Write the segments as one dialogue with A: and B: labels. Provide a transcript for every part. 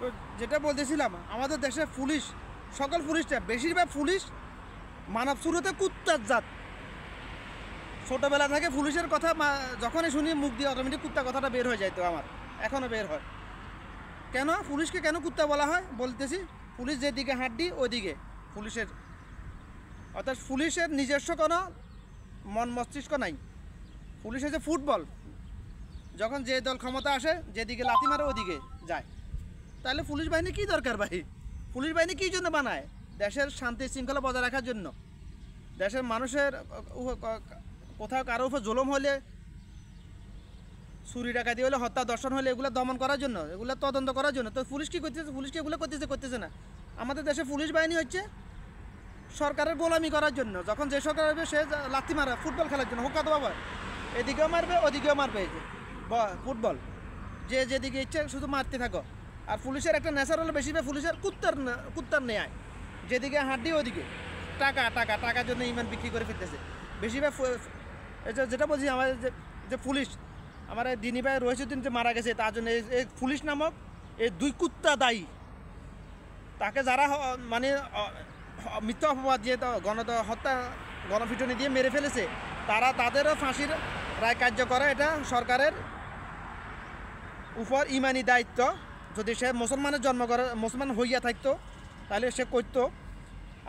A: তো যেটা বলতেছিলাম, আমাদের দেশে পুলিশ, সকল পুলিশটা, বেশিরভাগ পুলিশ মানব শুরুতে কুত্তার জাত। ছোটোবেলা থেকে পুলিশের কথা যখনই শুনি মুখ দিয়ে অটোমেটিক কুত্তা কথাটা বের হয়ে যায়। তো আমার এখনও বের হয়। কেন পুলিশকে কেন কুত্তা বলা হয় বলতেছি, পুলিশ যেদিকে হাঁটি ওইদিকে পুলিশের, অর্থাৎ পুলিশের নিজস্ব কোনো মন মস্তিষ্ক নাই। পুলিশ হচ্ছে ফুটবল, যখন যে দল ক্ষমতা আসে যেদিকে লাথি মারে ওদিকে যায়। তাহলে পুলিশ বাহিনী কী দরকার ভাই? পুলিশ বাহিনী কী জন্য বানায়? দেশের শান্তি শৃঙ্খলা বজায় রাখার জন্য। দেশের মানুষের কোথাও কারো উপর জুলুম হলে, চুরি ডাকাতি হলে, হত্যা দর্শন হলে এগুলো দমন করার জন্য, এগুলো তদন্ত করার জন্য। তো পুলিশ কী করতেছে? পুলিশকে এগুলো করতেছে না। আমাদের দেশে পুলিশ বাহিনী হচ্ছে সরকারের গোলামি করার জন্য। যখন যে সরকার হবে সে লাথি মারে ফুটবল খেলার জন্য, হোক কত বাবা, এদিকেও মারবে ওদিকেও মারবে। এই যে ফুটবল, যে যেদিকে ইচ্ছে শুধু মারতে থাকো। আর পুলিশের একটা নেশার হলো বেশিরভাগ পুলিশের কুত্তার নেয়, যেদিকে হাঁটি ওদিকে টাকার জন্য ইমান বিক্রি করে ফেলতেছে বেশিরভাগ। যেটা বলছি, আমাদের যে পুলিশ, আমার দিনী ভাই রহিসুদ্দিন যে মারা গেছে, তার জন্য এই পুলিশ নামক এই দুই কুত্তা দায়ী। তাকে যারা মানে মিথ্যা অপবাদ দিয়ে হত্যা গণপিটুনি দিয়ে মেরে ফেলেছে, তাদেরও ফাঁসির রায় কার্য করে। এটা সরকারের উপর ইমানি দায়িত্ব। যদি সে মুসলমানের জন্ম করে, মুসলমান হইয়া থাকতো, তাহলে সে করতো।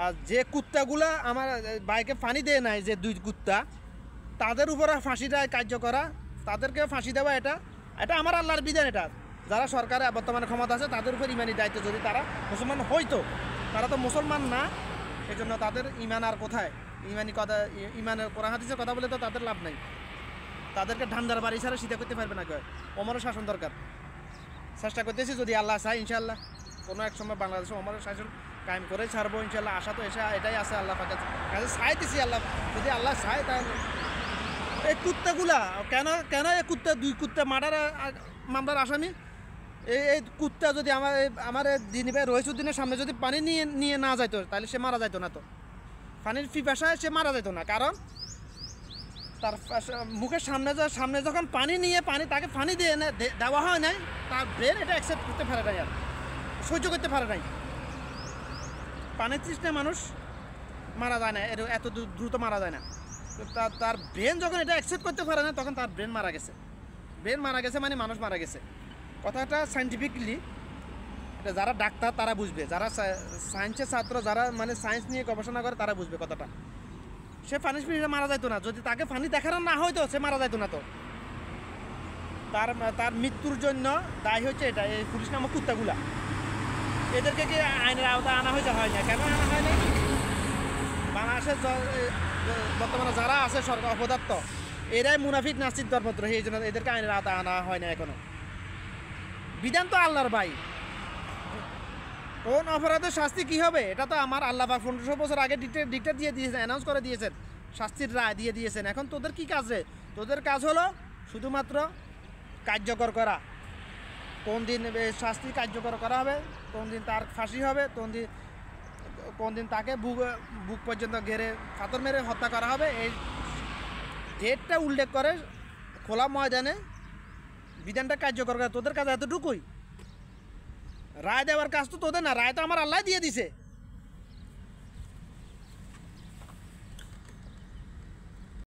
A: আর যে কুত্তাগুলা আমার বাইকে পানি দেয় নাই, যে দুই কুত্তা, তাদের উপরে ফাঁসি রায় কার্য করা, তাদেরকে ফাঁসি দেওয়া, এটা আমার আল্লাহর বিধান। এটা যারা সরকারে বর্তমানে ক্ষমতা আছে তাদের উপর ইমানি দায়িত্ব। যদি তারা মুসলমান হইতো, তারা তো মুসলমান না, এই জন্য তাদের ইমান আর কোথায়? ইমানি কথা, ইমানের কোরআন হাদিসের কথা বলে তো তাদের লাভ নাই। তাদেরকে ধান্দার বাড়ি ছাড়া সিধা করতে পারবে না। ওমরের শাসন দরকার। চেষ্টা করতেছি, যদি আল্লাহ চায় ইনশাআল্লাহ কোনো এক সময় বাংলাদেশে ওমরের শাসন কায়েম করে ছাড়বো ইনশাআল্লাহ। আশা তো এটাই আছে আল্লাহ পাকের কাছে চাইতেছি। আল্লাহ যদি আল্লাহ চায়, তাহলে এই কুত্তাগুলা কেন এই কুত্তা, দুই কুত্তা মামলার আসামি, এই কুত্তা যদি আমার দিনী ভাই রহিসুদ্দিনের সামনে যদি পানি নিয়ে না যাইতো, তাহলে সে মারা যাইতো না। তো পানির পিপাসায় সে মারা যাইতো না, কারণ তার মুখের সামনে যখন তাকে পানি দিয়ে দেওয়া হয় নাই, তার ব্রেন এটা অ্যাকসেপ্ট করতে পারে নাই, আর সহ্য করতে পারে নাই। পানির তৃষ্ণায় মানুষ মারা যায় না, এত দ্রুত মারা যায় না। তো তার ব্রেন যখন এটা অ্যাকসেপ্ট করতে পারে না, তখন তার ব্রেন মারা গেছে। ব্রেন মারা গেছে মানে মানুষ মারা গেছে। কথাটা সায়েন্টিফিকলি এটা যারা ডাক্তার তারা বুঝবে, যারা সায়েন্সের ছাত্র, যারা মানে সায়েন্স নিয়ে গবেষণা করে তারা বুঝবে কথাটা। সে পানি পিপাসায় মারা যাইতো না, যদি তাকে পানি দেখানো না হয়তো সে মারা যাইতো না। তো তার মৃত্যুর জন্য দায়ী হচ্ছে এটা, এই পুলিশ নামক কুত্তাগুলা। এদেরকে কি আইনের আওতায় আনা হয়েছে? হয় না। কেন আনা হয় না? বাংলাদেশের বর্তমানে যারা আছে সরকার অপদার্থ, এরাই মুনাফিক নাস্তিক ধর্মদ্রোহী, এই জন্য এদেরকে আইনের আওতায় আনা হয় না এখনো। বিধান তো আল্লাহর ভাই, কোন অপরাধের শাস্তি কী হবে এটা তো আমার আল্লাহ পাক 1500 বছর আগে ডিক্টেট দিয়ে দিয়েছেন, অ্যানাউন্স করে দিয়েছেন, শাস্তির রায় দিয়ে দিয়েছেন। এখন তোদের কি কাজ রে? তোদের কাজ হলো শুধুমাত্র কার্যকর করা। কোন দিন শাস্তি কার্যকর করা হবে, কোন দিন তার ফাঁসি হবে, কোন দিন তাকে বুক পর্যন্ত ঘেরে পাথর মেরে হত্যা করা হবে, এই ডেটটা উল্লেখ করে খোলা ময়দানে বিধানটা কার্যকর করা। তোদের কাজ এতটুকুই। রায় দেওয়ার কাজ তো তোদের না, রায় তো আমার আল্লাহ দিয়ে দিছে।